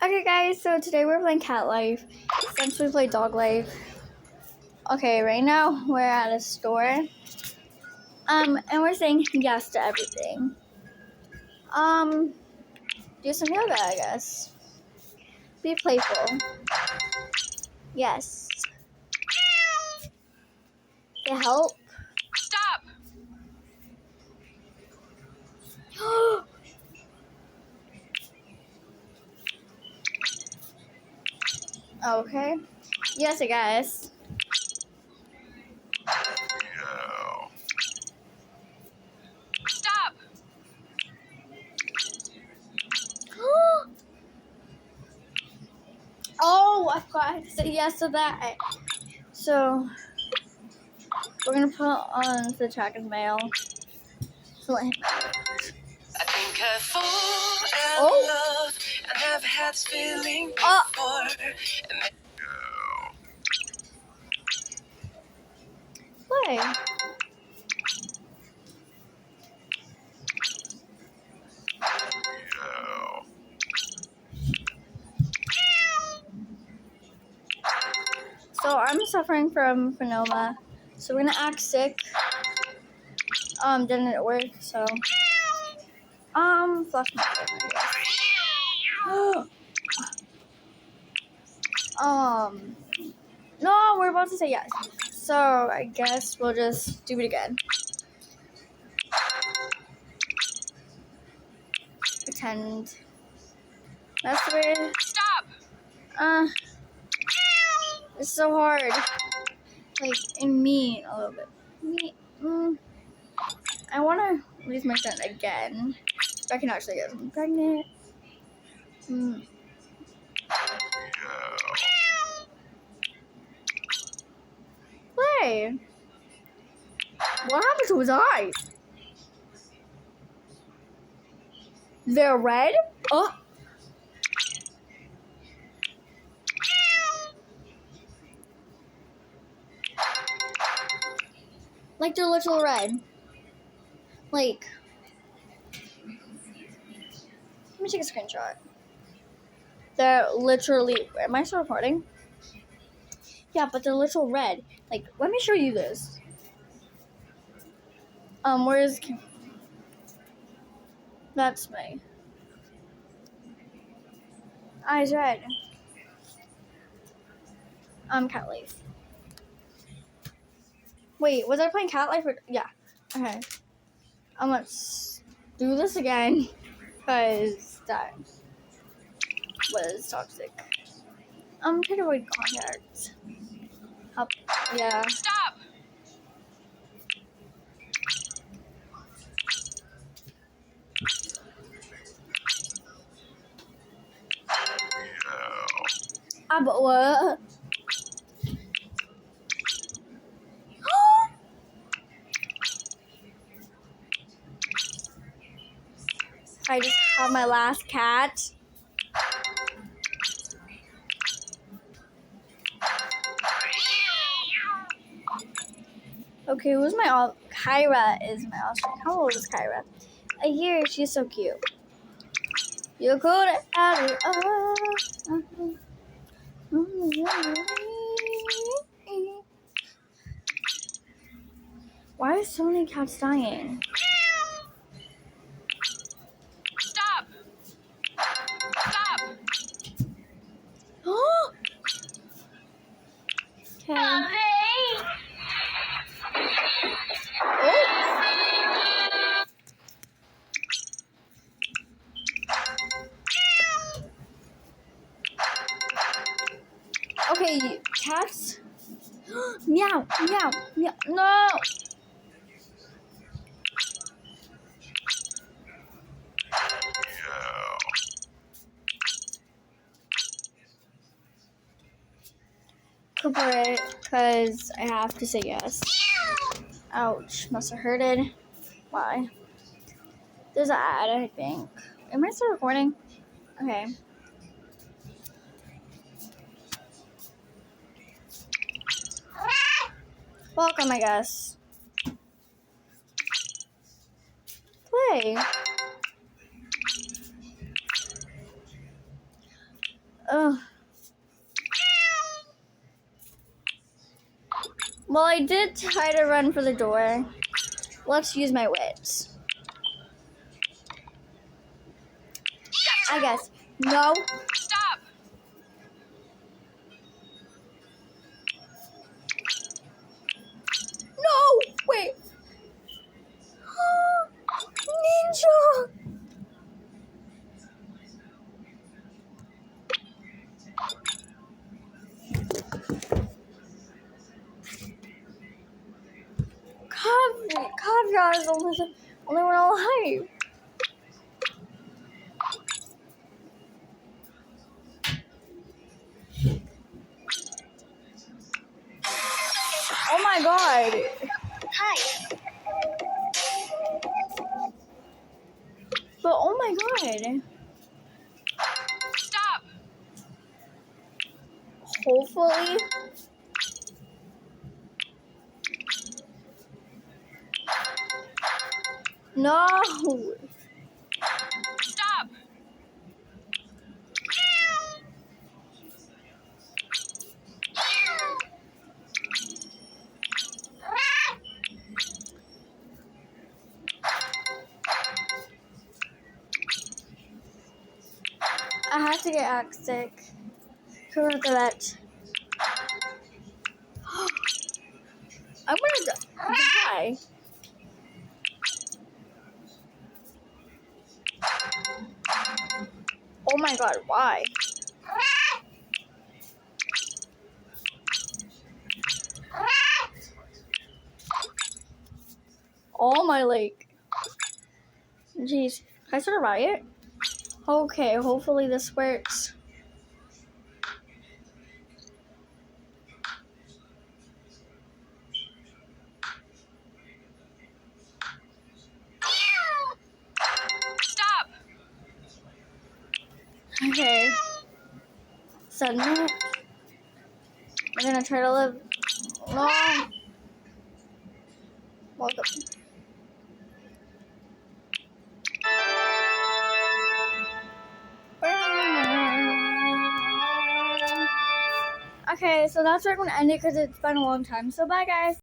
Okay guys, so today we're playing cat life since we played dog life. Okay, right now we're at a store. And we're saying yes to everything. Do some yoga, I guess. Be playful. Yes. To help. Stop! Okay. Yes, I guess. Stop! Oh, I forgot to say yes to that. So we're gonna put on the track of mail. So let him. I think I fall Oh. in love and have had this feeling before. Play. So I'm suffering from phenoma. So we're gonna act sick. Didn't work, so flush my no, we're about to say yes. So I guess we'll just do it again. Pretend. That's the way. Stop! It's so hard. Like, and mean a little bit. Mean. I want to lose my son again. I can actually get him pregnant. Play. What happened to his eyes? They're red? Oh. Like they're literal red. Like, let me take a screenshot. They're literally, am I still recording? Yeah, but they're literal red. Like, let me show you this. Where's, that's my eyes red. Cat life. Wait, was I playing cat life or, yeah. Okay. Let's do this again. Because that was toxic. I'm trying to avoid contacts. Up, yeah. Stop! But what? I just have my last cat. Okay, who's my Kyra is my Austrian. How old is Kyra? A year. She's so cute. You could have it all. Why are so many cats dying? Stop! Stop! Okay. Oh. Okay, cats. Meow, meow, meow. No. Cooperate, because I have to say yes. Ouch, must have hurted. Why? There's an ad, I think. Am I still recording? Okay. Welcome, I guess. Play. Ugh. Well, I did try to run for the door. Let's use my wits. I guess. No. Stop! No! Wait. Ninja! Kavya is only one alive. Oh my god. Hi. But oh my god. Stop! Hopefully. No. Stop! I have to get Axtic. Who at the vet? I'm gonna die. Oh my god, why? Oh my lake. Jeez. Can I start a riot? Okay, hopefully this works. Stop! Okay. Submit. I'm gonna try to live long. Welcome. Okay, so that's where I'm gonna end it because it's been a long time. So bye guys.